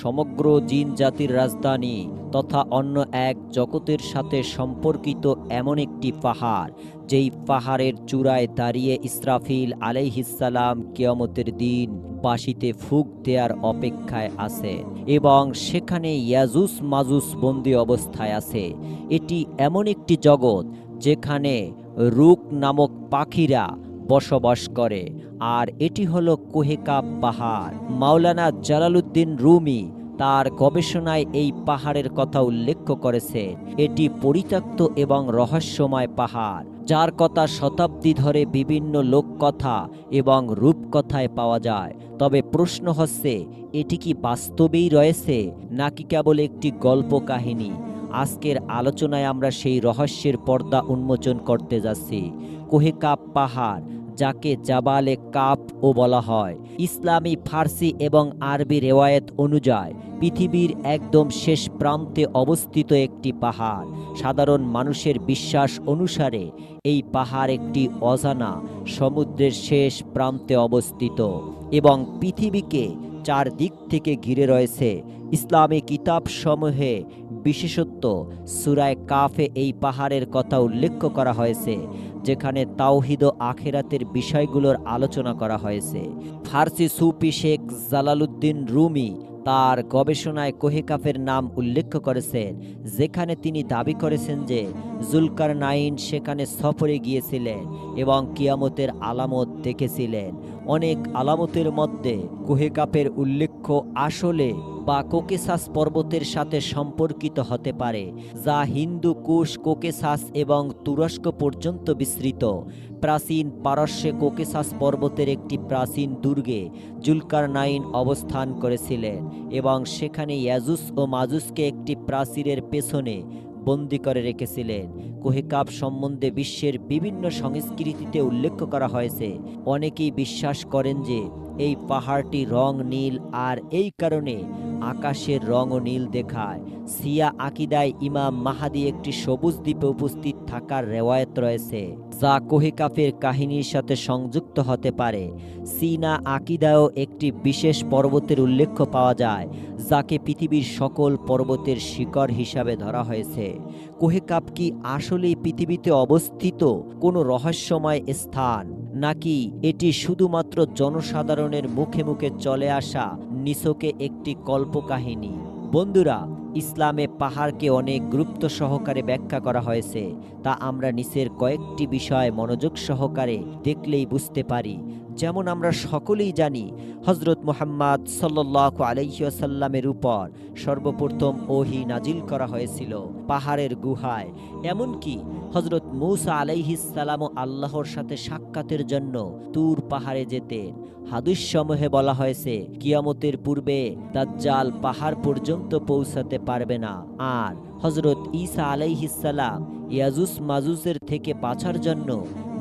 সমগ্র জিন জাতির রাজধানী তথা অন্য এক জগতের সাথে সম্পর্কিত এমন একটি পাহাড়, যেই পাহাড়ের চূড়ায় দাঁড়িয়ে ইসরাফিল আলাইহিসসালাম কিয়ামতের দিন বাঁশিতে ফুঁক দেওয়ার অপেক্ষায় আছে এবং সেখানে ইয়াজুজ মাজুজ বন্দী অবস্থায় আছে। এটি এমন একটি জগৎ যেখানে রুক নামক পাখিরা বসবাস করে, আর এটি হলো কোহেকাব পাহাড়। মাওলানা জালালউদ্দিন রুমি তার গবেষণায় এই পাহাড়ের কথা উল্লেখ করেছে। এটি পরিত্যক্ত এবং রহস্যময় পাহাড়, যার কথা শতাব্দী ধরে বিভিন্ন লোককথা এবং রূপকথায় পাওয়া যায়। তবে প্রশ্ন হচ্ছে, এটি কি বাস্তবেই রয়েছে নাকি কেবল একটি গল্প কাহিনী? আজকের আলোচনায় আমরা সেই রহস্যের পর্দা উন্মোচন করতে যাচ্ছি। কোহেকাব পাহাড়, যাকে জাবালে কাপও বলা হয়, ইসলামী, ফার্সি এবং আরবি রেওয়ায়েত অনুযায়ী পৃথিবীর একদম শেষ প্রান্তে অবস্থিত একটি পাহাড়। সাধারণ মানুষের বিশ্বাস অনুসারে এই পাহাড় একটি অজানা সমুদ্রের শেষ প্রান্তে অবস্থিত এবং পৃথিবীকে চারদিক থেকে ঘিরে রয়েছে। ইসলামী কিতাবসমূহে বিশেষত সূরায়ে কাফে এই পাহাড়ের কথা উল্লেখ করা হয়েছে, যেখানে তাওহীদ ও আখিরাতের বিষয়গুলোর আলোচনা করা হয়েছে। ফার্সি সুফি শেখ জালালউদ্দিন রুমি তার গবেষণায় কোহেকাফের নাম উল্লেখ করেছেন, যেখানে তিনি দাবি করেছেন যে জুলকারনাইন সেখানে সফরে গিয়েছিলেন এবং কিয়ামতের আলামত দেখেছিলেন। অনেক আলামতের মধ্যে কোহেকাফের উল্লেখ আসলে বা কোকেসাস পর্বতের সাথে সম্পর্কিত হতে পারে, যা হিন্দু কুশ, কোকেসাস এবং তুরস্ক পর্যন্ত বিস্তৃত। প্রাচীন পারস্যে কোকেসাস পর্বতের একটি প্রাচীন দুর্গে জুলকারনাইন অবস্থান করেছিলেন এবং সেখানে ইয়াজুজ ও মাজুজকে একটি প্রাচীরের পেছনে বন্দী করে রেখেছিলেন। কোহেকাব সম্বন্ধে বিশ্বের বিভিন্ন সংস্কৃতিতে উল্লেখ করা হয়েছে। অনেকেই বিশ্বাস করেন যে এই পাহাড়টি রং নীল, আর এই কারণে আকাশের রঙও নীল দেখায়। সিয়া আকিদায় ইমাম মাহাদি একটি সবুজ দ্বীপে উপস্থিত থাকার রেওয়ায়েত রয়েছে, যা কোহেকাফের কাহিনীর সাথে সংযুক্ত হতে পারে। সিনা আকিদায়ও একটি বিশেষ পর্বতের উল্লেখ পাওয়া যায়, যাকে পৃথিবীর সকল পর্বতের শিকড় হিসাবে ধরা হয়েছে। কোহেকাব কি আসলেই পৃথিবীতে অবস্থিত কোনো রহস্যময় স্থান, নাকি এটি শুধুমাত্র জনসাধারণের মুখে মুখে চলে আসা নিছকে একটি কল্পকাহিনী? বন্ধুরা, ইসলামে পাহাড়কে অনেক গুরুত্ব সহকারে ব্যাখ্যা করা হয়েছে, তা আমরা নিচের কয়েকটি বিষয় মনোযোগ সহকারে দেখলেই বুঝতে পারি। যেমন আমরা সকলেই জানি, হজরত মুহাম্মদ সাল্লাল্লাহু আলাইহি ওয়াসাল্লামের উপর সর্বপ্রথম ওহী নাজিল করা হয়েছিল পাহাড়ের গুহায়। এমনকি হজরত মূসা আলাইহিস সালামও আল্লাহর সাথে সাক্ষাতের জন্য তুর পাহাড়ে যেতেন। হাদিস সমূহে বলা হয়েছে, কিয়ামতের পূর্বে দাজ্জাল পাহাড় পর্যন্ত পৌঁছাতে পারবে না। আর হজরত ঈসা আলাইহিস সালাম ইয়াজুজ মাজুজের থেকে বাঁচার জন্য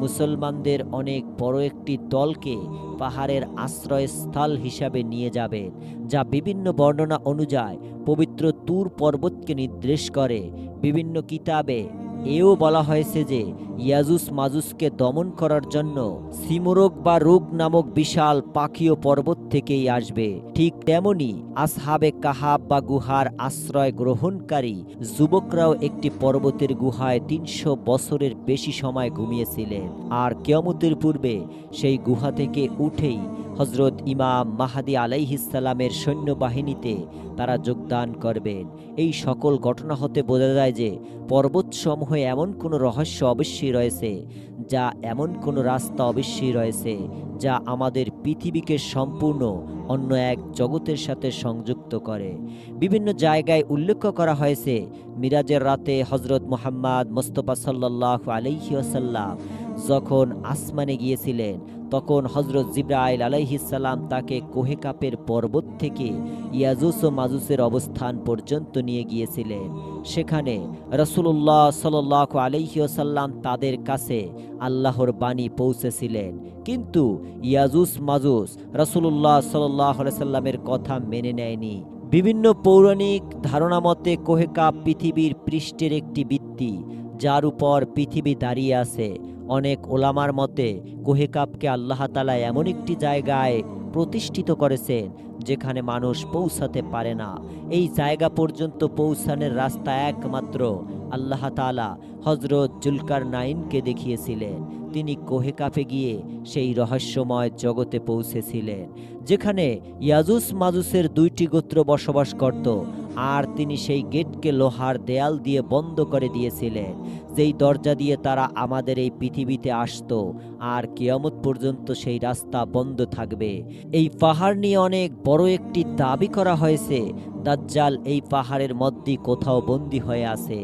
মুসলমানদের অনেক বড় একটি দলকে পাহাড়ের আশ্রয়স্থল হিসাবে নিয়ে যাবেন, যা বিভিন্ন বর্ণনা অনুযায়ী পবিত্র তুর পর্বতকে নির্দেশ করে। বিভিন্ন কিতাবে এও বলা হয়েছে যে ইয়াজুজ মাজুজকে দমন করার জন্য সিমরোগ বা রোগ নামক বিশাল পাখীয় পর্বত থেকেই আসবে। ঠিক তেমনি আসহাবে কাহাব বা গুহার আশ্রয় গ্রহণকারী যুবকরাও একটি পর্বতের গুহায় ৩০০ বছরের বেশি সময় ঘুমিয়েছিলেন, আর কিয়ামতের পূর্বে সেই গুহা থেকে উঠেই হজরত ইমাম মাহাদি আলাইহিস সালামের সৈন্যবাহিনীতে তারা যোগদান করবেন। এই সকল ঘটনা হতে বোঝা যায় যে পর্বতসমূহে এমন কোনো রহস্য অবশ্যই রয়েছে, যা এমন কোনো রাস্তা অবশ্যই রয়েছে যা আমাদের পৃথিবীকে সম্পূর্ণ অন্য এক জগতের সাথে সংযুক্ত করে। বিভিন্ন জায়গায় উল্লেখ করা হয়েছে, মিরাজের রাতে হজরত মুহাম্মদ মুস্তাফা সাল্লাল্লাহু আলাইহি ওয়াসাল্লাম যখন আসমানে গিয়েছিলেন, তখন হজরত জিবরাইল আলাইহিস সালাম তাকে কোহেকাপের পর্বত থেকে ইয়াজুজ ও মাজুজের অবস্থান পর্যন্ত নিয়ে গিয়েছিলেন। সেখানে রাসূলুল্লাহ সাল্লাল্লাহু আলাইহি ওয়াসাল্লাম তাদের কাছে আল্লাহর বাণী পৌঁছেছিলেন, কিন্তু ইয়াজুজ মাজুজ রাসূলুল্লাহ সাল্লাল্লাহু আলাইহি ওয়াসাল্লামের কথা মেনে নেয়নি। বিভিন্ন পৌরাণিক ধারণা মতে কোহেকাব পৃথিবীর পৃষ্ঠের একটি ভিত্তি, যার উপর পৃথিবী দাঁড়িয়ে আছে। অনেক ওলামার মতে কোহেকাবকে আল্লাহ তাআলা এমন একটি জায়গায় প্রতিষ্ঠিত করেছেন, যেখানে মানুষ পৌঁছাতে পারে না। এই জায়গা পর্যন্ত পৌঁছানোর রাস্তা একমাত্র আল্লাহ তাআলা হযরত জুলকারনাইনকে দেখিয়েছিলেন। তিনি কোহে কাফে গিয়ে সেই রহস্যময় জগতে পৌঁছেছিলেন, যেখানে ইয়াজুজ মাজুসের 2টি গোত্র বসবাস করত। আর তিনি সেই গেটকে লোহার দেয়াল দিয়ে বন্ধ করে দিয়েছিলেন, যেই দরজা দিয়ে তারা আমাদের এই পৃথিবীতে আসতো, আর কিয়ামত পর্যন্ত সেই রাস্তা বন্ধ থাকবে। এই পাহাড় নিয়ে অনেক বড় একটি দাবি করা হয়েছে, দাজ্জাল এই পাহাড়ের মধ্যে কোথাও বন্দী হয়ে আছে,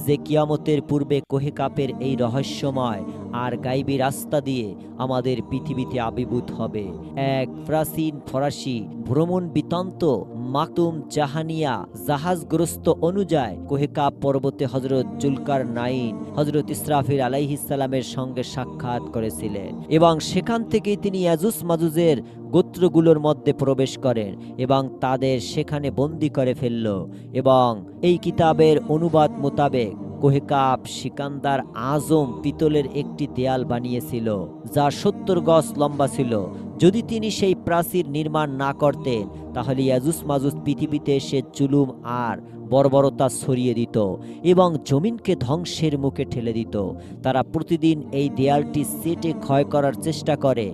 যে কিয়ামতের পূর্বে কোহে কাপের এই রহস্যময় আর গাইবী রাস্তা দিয়ে আমাদের পৃথিবীতে আবির্ভূত হবে। এক প্রাচীন ফরাসি ভ্রমণ বৃত্তান্ত মাকতুম জাহানিয়া জাহাজগ্রস্ত অনুযায়ী কোহে কাপ পর্বতে হযরত জুলকারনাইন হযরত ইসরাফিল আলাইহিস সালামের সঙ্গে সাক্ষাৎ করেছিলেন, এবং সেখান থেকেই তিনি ইয়াজুজ মাজুজের গোত্রগুলোর মধ্যে প্রবেশ করেন এবং তাদের সেখানে বন্দী করে ফেলল। এবং এই কিতাবের অনুবাদ মোতাবেক কোহে কাপ সিকান্দার আজম পিতলের একটি দেয়াল বানিয়েছিল, যা 70 গজ লম্বা ছিল। যদি তিনি সেই প্রাচীর নির্মাণ না করতেন, তাহলে ইয়াজুজ মাজুজ পৃথিবীতে এসে জুলুম আর বর্বরতা ছড়িয়ে দিত এবং জমিনকে ধ্বংসের মুখে ঠেলে দিত। তারা প্রতিদিন এই দেয়ালটি সেটে ক্ষয় করার চেষ্টা করে,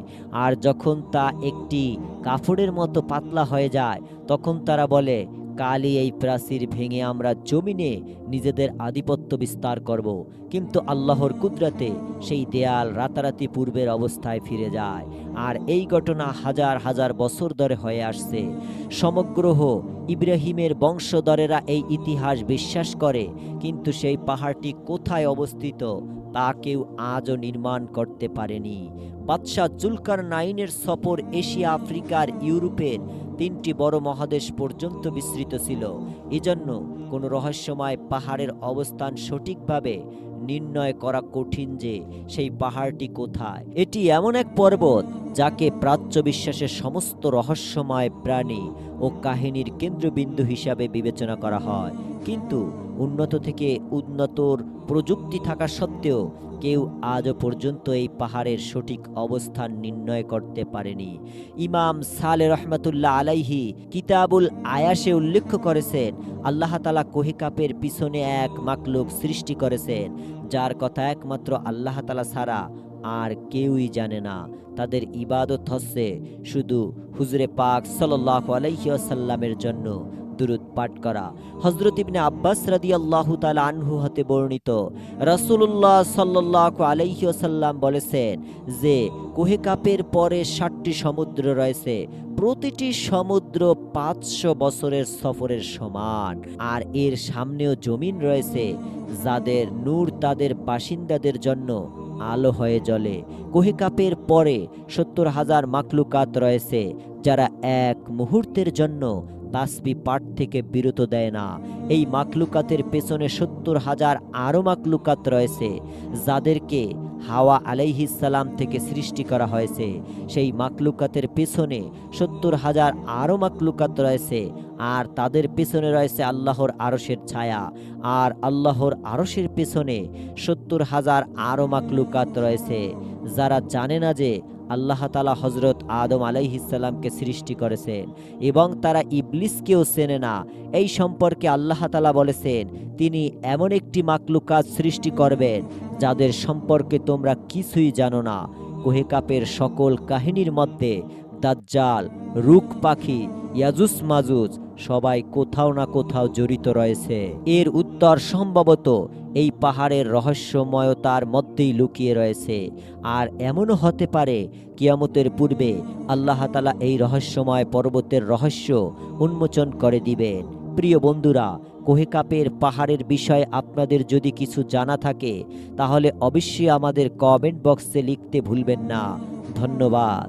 আর যখন তা একটি কাপড়ের মতো পাতলা হয়ে যায়, তখন তারা বলে, কালই এই প্রাচীর ভেঙে আমরা জমিনে নিজেদের আধিপত্য বিস্তার করব। কিন্তু আল্লাহর কুদরতে সেই দেয়াল রাতারাতি পূর্বের অবস্থায় ফিরে যায়। আর এই ঘটনা হাজার হাজার বছর ধরে হয়ে আসছে। সমগ্র ইব্রাহিমের বংশধরেরা এই ইতিহাস বিশ্বাস করে, কিন্তু সেই পাহাড়টি কোথায় অবস্থিত তা কেউ আজও নির্মাণ করতে পারেনি। বাদশাহ জুলকারনাইনের সফর এশিয়া, আফ্রিকার, ইউরোপের 3টি বড় মহাদেশ পর্যন্ত বিস্তৃত ছিল। এজন্য কোনো রহস্যময় পাহাড়ের অবস্থান সঠিকভাবে নির্ণয় করা কঠিন যে সেই পাহাড়টি কোথায়। এটি এমন এক পর্বত যাকে প্রাচ্য বিশ্বাসের সমস্ত রহস্যময় প্রাণী ও কাহিনীর কেন্দ্রবিন্দু হিসাবে বিবেচনা করা হয়। কিন্তু উন্নত থেকে উন্নতর প্রযুক্তি থাকা সত্ত্বেও কেউ আজও পর্যন্ত এই পাহাড়ের সঠিক অবস্থান নির্ণয় করতে পারেনি। ইমাম সালে রহমাতুল্লাহ আলাইহি কিতাবুল আয়াসে উল্লেখ করেছেন, আল্লাহ তাআলা কোহে কাপের পিছনে এক মাখলুক সৃষ্টি করেছেন, যার কথা একমাত্র আল্লাহ তাআলা ছাড়া আর কেউই জানে না। তাদের ইবাদত হচ্ছে শুধু হুজুরে পাক সাল্লাল্লাহু আলাইহি ওয়াসাল্লামের জন্য দুরূদ পাঠ করা। হযরত ইবনে আব্বাস রাদিয়াল্লাহু তাআলা আনহু হতে বর্ণিত, রাসূলুল্লাহ সাল্লাল্লাহু আলাইহি ওয়াসাল্লাম বলেছেন যে কোহে কাপের পরে 7টি সমুদ্র রয়েছে, প্রতিটি সমুদ্র 500 বছরের সফরের সমান। আর এর সামনেও জমিন রয়েছে, যাদের নূর তাদের বাসিন্দাদের জন্য আলো হয়ে জ্বলে। কোহে কাপের পরে 70,000 মাখলুকাত রয়েছে, যারা এক মুহূর্তের জন্য তাসবিহ পাঠ থেকে বিরত দেয় না। এই মাখলুকাতের পেছনে 70,000 আরও মাখলুকাত রয়েছে, যাদেরকে হাওয়া আলাইহিস সালাম থেকে সৃষ্টি করা হয়েছে। সেই মাখলুকাতের পেছনে 70,000 আরও মাখলুকাত রয়েছে, আর তাদের পেছনে রয়েছে আল্লাহর আরশের ছায়া। আর আল্লাহর আরশের পেছনে 70,000 আরও মাখলুকাত রয়েছে, যারা জানে না যে আল্লাহ তাআলা হযরত আদম আলাইহিস সালামকে সৃষ্টি করেছেন, এবং তারা ইবলিসকেও চেনে না। এই সম্পর্কে আল্লাহ তাআলা বলেছেন, তিনি এমন একটি মাখলুকাত সৃষ্টি করবেন যাদের সম্পর্কে তোমরা কিছুই জানো না। কোহে কাপের সকল কাহিনীর মধ্যে দাজ্জাল, রুক পাখি, ইয়াজুজ মাজুজ সবাই কোথাও না কোথাও জড়িত রয়েছে। এর উত্তর সম্ভবত এই পাহাড়ের রহস্যময়তার মধ্যেই লুকিয়ে রয়েছে। আর এমনও হতে পারে কিয়ামতের পূর্বে আল্লাহ তাআলা এই রহস্যময় পর্বতের রহস্য উন্মোচন করে দিবেন। প্রিয় বন্ধুরা, কোহে কাপের পাহাড়ের বিষয়ে আপনাদের যদি কিছু জানা থাকে, তাহলে অবশ্যই আমাদের কমেন্ট বক্সে লিখতে ভুলবেন না। ধন্যবাদ।